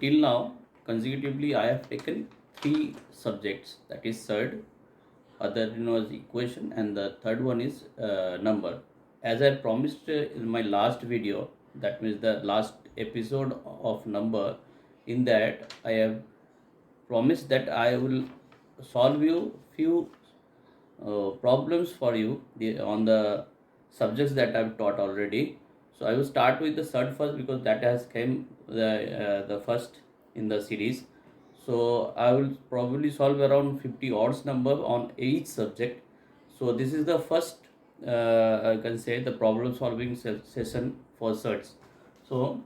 till now consecutively I have taken three subjects, that is third, other was equation, and the third one is number. As I promised in my last video, that means the last episode of number, in that I have promised that I will solve you few problems for you on the subjects that I've taught already. So I will start with the third first because that has came the first in the series. So I will probably solve around 50 odds number on each subject. So this is the first I can say the problem solving session for certs. So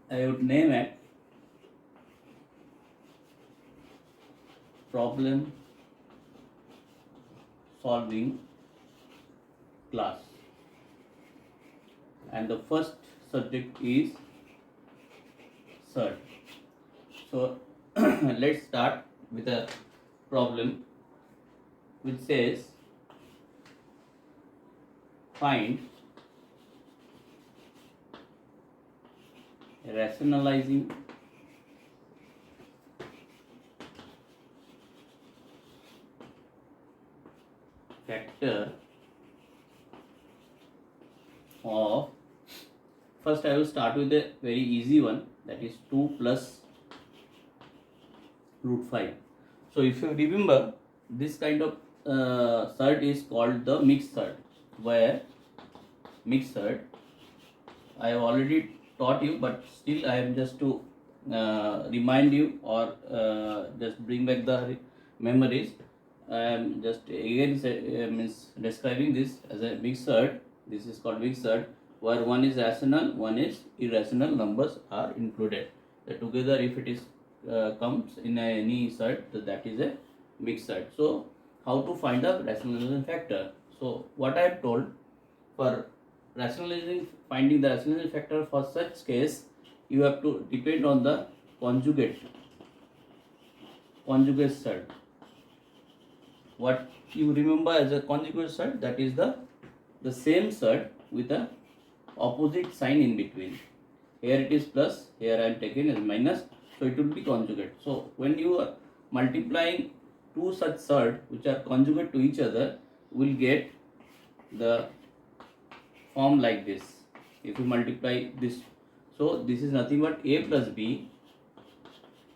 I would name it problem solving class, and the first subject is cert. So let's start with a problem which says find a rationalizing factor of, first I will start with a very easy one, that is 2 plus root 5. So if you remember, this kind of cert is called the mixed cert, where mixed cert I have already taught you, but still I am just to remind you or just bring back the memories. I am just again means describing this as a mixed cert. This is called mixed cert, where one is rational, one is irrational numbers are included. Together, if it is comes in any cert, that is a mixed cert. So how to find the rationalization factor? So what I have told, for finding the rationalization factor for such case, you have to depend on the conjugate cert. What you remember as a conjugate cert, that is the same cert with a opposite sign in between. Here it is plus, here I am taking as minus, so it will be conjugate. So when you are multiplying two such cert which are conjugate to each other, will get the form like this. If you multiply this, so this is nothing but a plus b,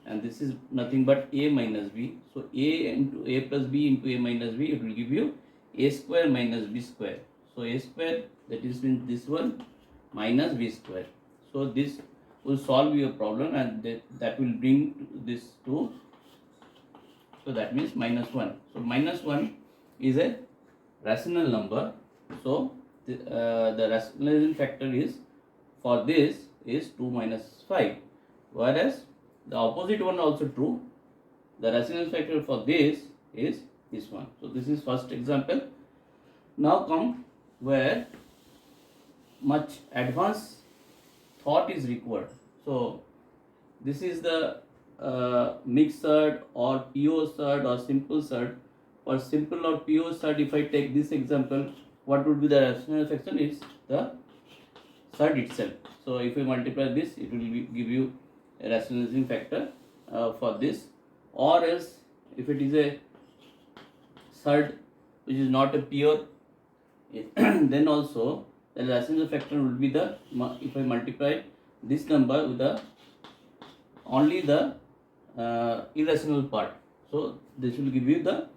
and this is nothing but a minus b. So a into a plus b into a minus b, it will give you a square minus b square. So a square, that is means this one, minus b square. So this will solve your problem, and that will bring this to, so that means minus 1. So minus 1 is a rational number. So the rationalization factor is for this is 2 minus 5, whereas the opposite one also true. The rationalization factor for this is this one. So this is first example. Now come where much advanced thought is required. So this is the mixed cert or PO cert or simple cert. For simple or PO cert, if I take this example, what would be the rational fraction is the cert itself. So if we multiply this, it will give you a rationalizing factor for this. Or else, if it is a cert which is not a pure, then also the rational factor will be the, if I multiply this number with the only the irrational part, so this will give you the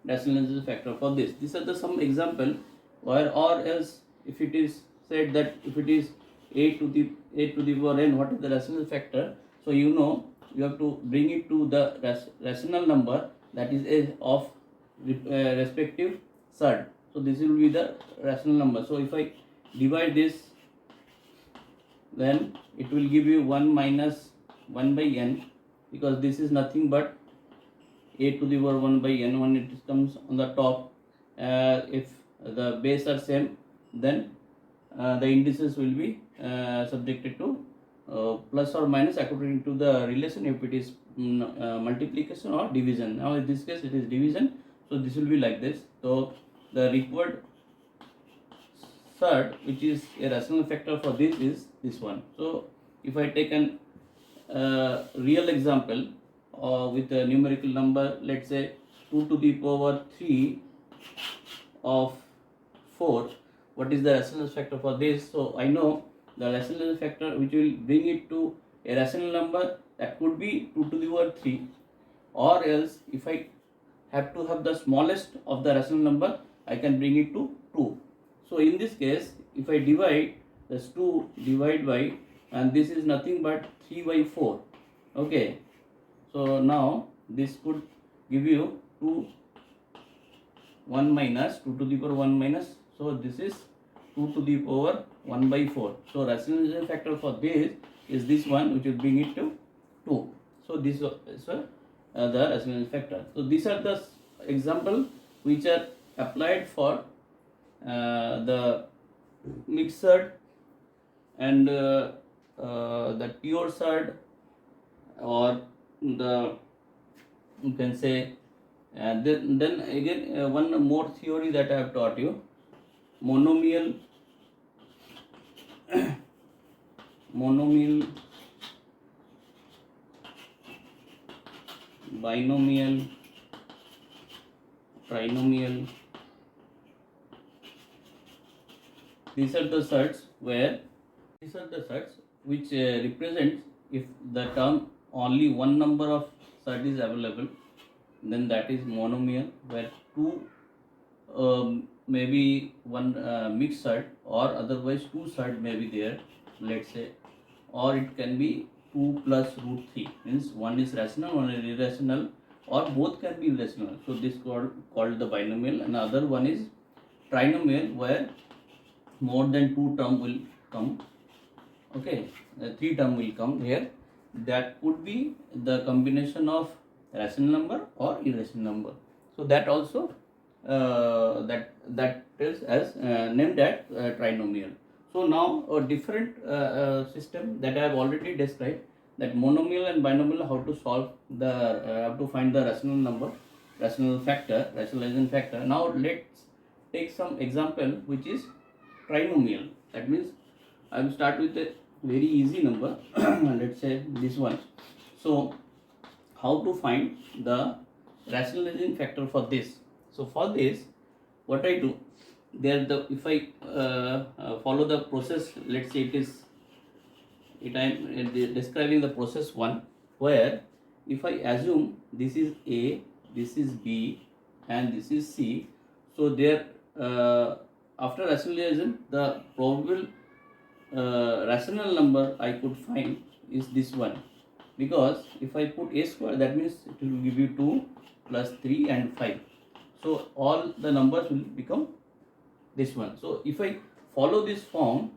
rationalization factor for this. These are the some example where, or else if it is said that if it is a to the power n, what is the rational factor? So you know you have to bring it to the rational number, that is a of respective cert. So this will be the rational number. So if I divide this, then it will give you 1 minus 1 by n, because this is nothing but a to the power 1 by n. When it comes on the top, if the base are same, then the indices will be subjected to plus or minus according to the relation, if it is multiplication or division. Now in this case it is division, so this will be like this. So the required cert which is a rational factor for this is this one. So if I take an real example with a numerical number. Let's say 2 to the power 3 of 4. What is the rational factor for this? So I know the rational factor which will bring it to a rational number, that could be 2 to the power 3, or else if I have to have the smallest of the rational number, I can bring it to 2. So in this case, if I divide this 2 divide by, and this is nothing but 3 by 4. Okay, so now this could give you 2 1 minus 2 to the power 1 minus, so this is 2 to the power 1 by 4. So rationalization factor for this is this one, which will bring it to 2. So this is the rationalization factor. So these are the example which are applied for the mixed and the pure surd, or the, you can say, then again one more theory that I have taught you, monomial binomial, trinomial. These are the surds which represents if the term only one number of surd is available, then that is monomial, where two maybe one mixed surd, or otherwise two surd may be there, let's say, or it can be 2 plus root 3, means one is rational, one is irrational, or both can be rational. So this called the binomial. And other one is trinomial, where more than 2 term will come. Okay, 3 term will come here. That could be the combination of rational number or irrational number. So that also that is as named as trinomial. So now a different system that I have already described, that monomial and binomial, how to solve the how to find the rational number, rationalization factor. Now let's take some example which is trinomial. That means I will start with a very easy number. Let's say this one. So how to find the rationalizing factor for this? So for this, what I do, if I follow the process, let's say I am describing the process 1, where if I assume this is A, this is B, and this is C, so there after rationalization, the probable rational number I could find is this one, because if I put A square, that means it will give you 2 plus 3 and 5. So all the numbers will become this one. So if I follow this form,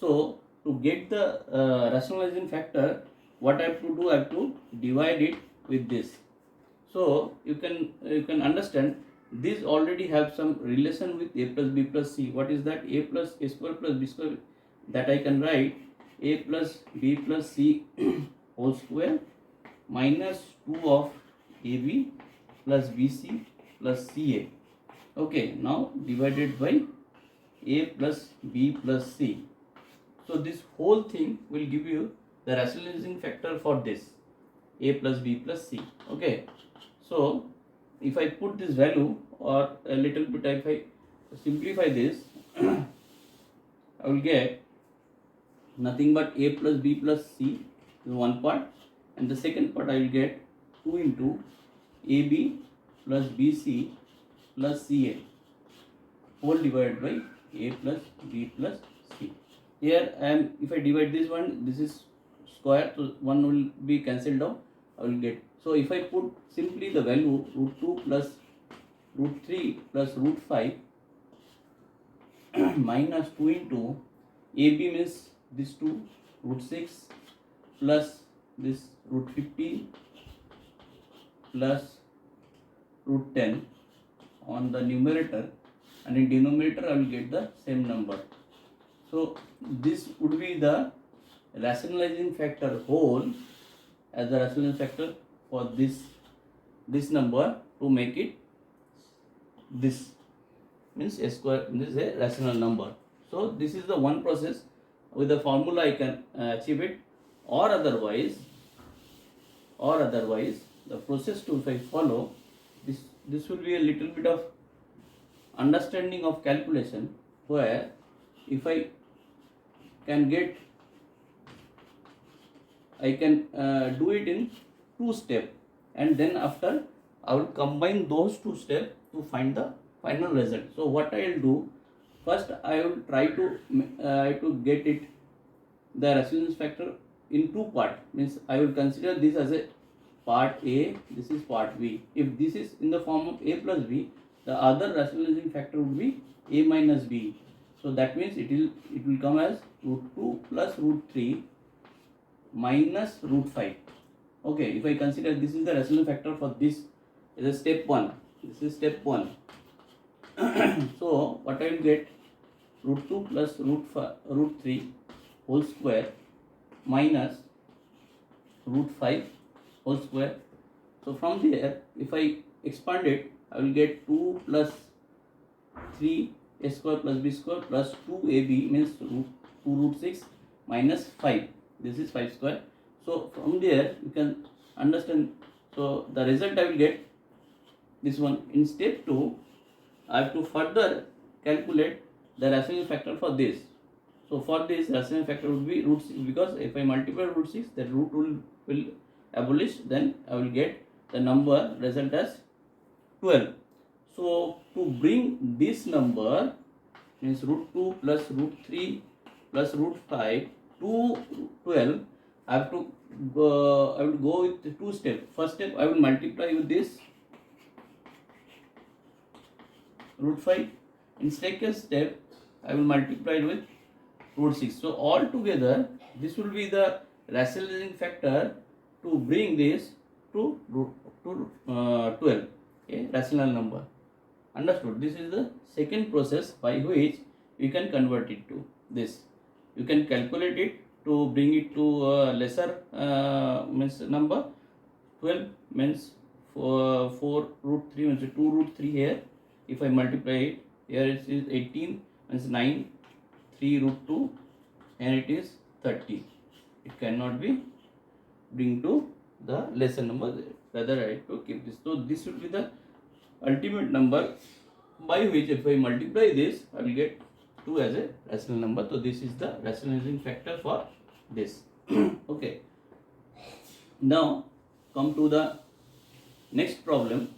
so to get the rationalizing factor, what I have to do, I have to divide it with this. So you can understand this already have some relation with A plus B plus C. What is that? A plus A square plus B square, that I can write A plus B plus C whole square minus 2 of AB plus BC plus CA. Okay, now divided by A plus B plus C. So this whole thing will give you the rationalizing factor for this A plus B plus C. Okay, so if I put this value, or a little bit, if I simplify this, I will get nothing but A plus B plus C is one part, and the second part I will get 2 into AB plus BC plus CA whole divided by A plus B plus C. Here if I divide this one, this is square, so one will be cancelled out, I will get. So if I put simply the value root 2 plus root 3 plus root 5 minus 2 into AB means this 2 root 6 plus this root 15 plus root 10 on the numerator, and in denominator I will get the same number. So this would be the rationalizing factor whole as the rationalizing factor for this number, to make it this, means A square, this is a rational number. So this is the one process. With the formula I can achieve it, or otherwise or otherwise the process to if I follow this will be a little bit of understanding of calculation, where if I can get I can do it in 2 steps, and then after I will combine those 2 steps to find the final result. So what I will do, first I will try to get it the rationalization factor in 2 parts, means I will consider this as a part A, this is part B. If this is in the form of A plus B, the other rationalizing factor would be A minus B. So that means it will come as root 2 plus root 3 minus root 5. Okay, if I consider this is the rational factor for this is a step 1. This is step 1. So what I will get, root 2 plus root 3 whole square minus root 5 whole square. So from there, if I expand it, I will get 2 plus 3 a square plus b square plus 2ab, means 2 root 6 minus 5. This is 5 square. So from there you can understand. So the result I will get this one. In step 2, I have to further calculate the rational factor for this. So for this, rational factor would be root 6, because if I multiply root 6, the root will abolish, then I will get the number result as 12. So to bring this number, means root 2 plus root 3 plus root 5 to 12, I have to I will go with 2 steps. First step, I will multiply with this root 5. In second step, I will multiply it with root 6. So all together, this will be the rationalizing factor to bring this to 12, a rational number. Understood? This is the second process by which you can convert it to this. You can calculate it to bring it to a lesser means number. 12 means 4 root 3 means 2 root 3 here. If I multiply it, here it is 18 means 9, 3 root 2, and it is 30. It cannot be bring to the lesser number, rather I have to keep this. So this will be the ultimate number by which if I multiply this, I will get 2 as a rational number. So this is the rationalizing factor for this. Okay. Now come to the next problem.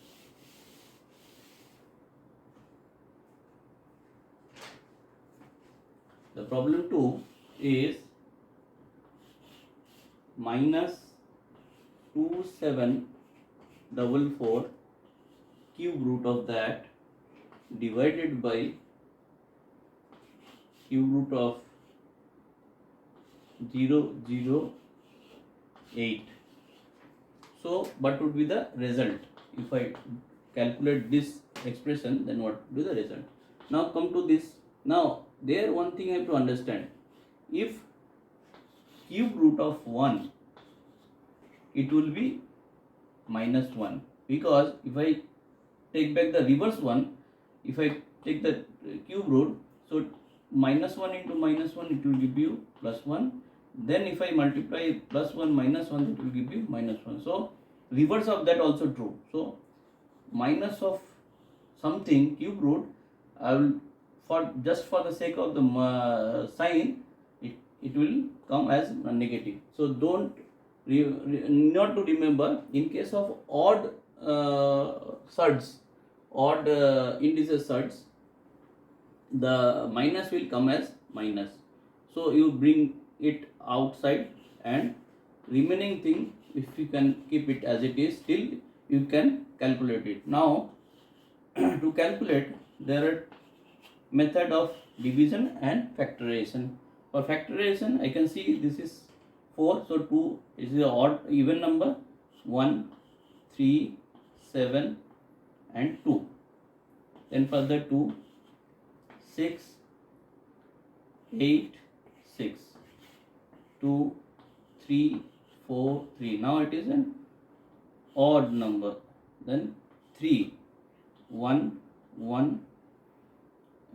The problem 2 is minus 2744 cube root of that divided by cube root of 008. So what would be the result? If I calculate this expression, then what would be the result? Now come to this. Now there one thing I have to understand. If cube root of 1, it will be minus 1, because if I take back the reverse one, if I take the cube root, so minus 1 into minus 1, it will give you plus 1. Then if I multiply plus 1 minus 1, it will give you minus 1. So reverse of that also true. So minus of something cube root, I will just for the sake of the sign, it will come as a negative. So not to remember, in case of odd surds, odd indices surds, the minus will come as minus. So you bring it outside, and remaining thing, if you can keep it as it is, still you can calculate it. Now to calculate, there are method of division and factorization. For factorization, I can see this is 4, so 2 is the odd even number, 1, 3, 7 and 2. Then further 2, 6, 8, 6, 2, 3, 4, 3. Now it is an odd number. Then 3, 1, 1.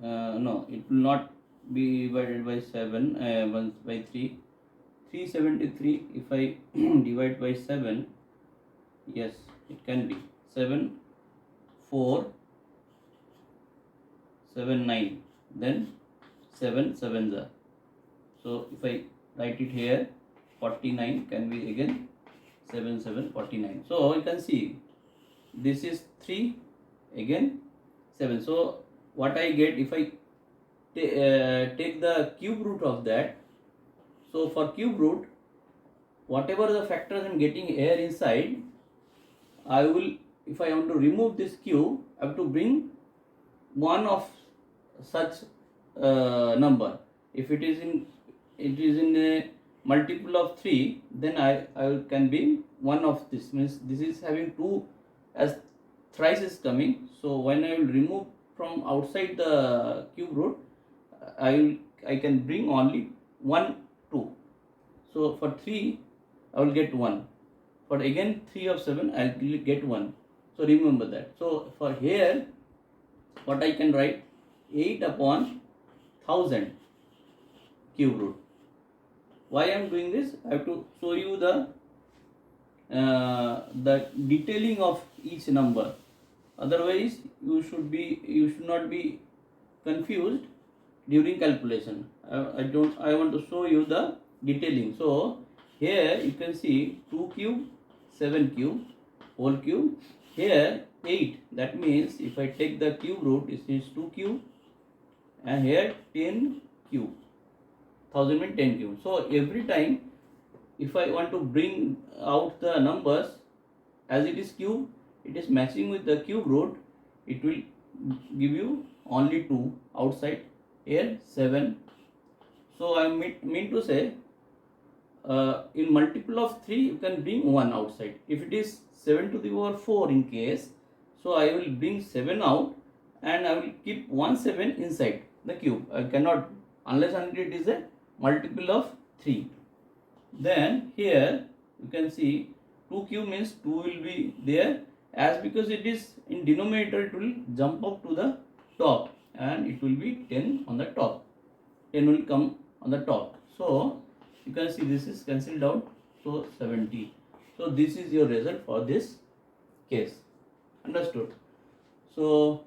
No, it will not be divided by 7, 1 by 3. 373, if I divide by 7, Yes, it can be 7 4 7 9, then 7 7s are. So if I write it here, 49 can be again 7 7 49. So you can see this is 3, again 7. So what I get if I take the cube root of that. So for cube root, whatever the factors I'm getting here inside, I will, if I want to remove this cube, I have to bring one of such number. If it is in a multiple of 3, then I can be one of this, means this is having 2 as thrice is coming. So when I will remove from outside the cube root, I can bring only 1 2. So for 3 I will get 1. For again 3 of 7 I will get 1. So remember that. So for here, what I can write, 8 upon 1000 cube root. Why I am doing this? I have to show you the detailing of each number. Otherwise, you should not be confused during calculation. I want to show you the detailing. So here you can see 2 cube, 7 cube, whole cube. Here 8. That means if I take the cube root, it is 2 cube, and here 10 cube. 1000 means 10 cube. So every time if I want to bring out the numbers as it is cube, it is matching with the cube root, it will give you only 2 outside, here 7. So I mean to say, in multiple of 3 you can bring 1 outside. If it is 7 to the power 4 in case, so I will bring 7 out and I will keep 1 7 inside the cube. I cannot, unless it is a multiple of 3. Then here you can see 2 cube means 2 will be there, as because it is in denominator, it will jump up to the top and it will be 10 on the top. 10 will come on the top. So you can see this is cancelled out. So 70. So this is your result for this case. Understood? So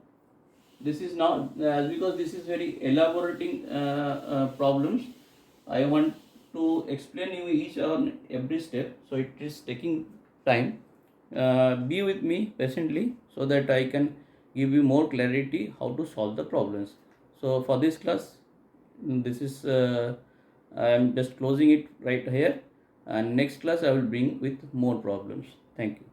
this is now, as because this is very elaborating problems, I want to explain you each on every step, so it is taking time. Be with me patiently so that I can give you more clarity how to solve the problems. So for this class, this is I am just closing it right here, and next class I will bring with more problems. Thank you.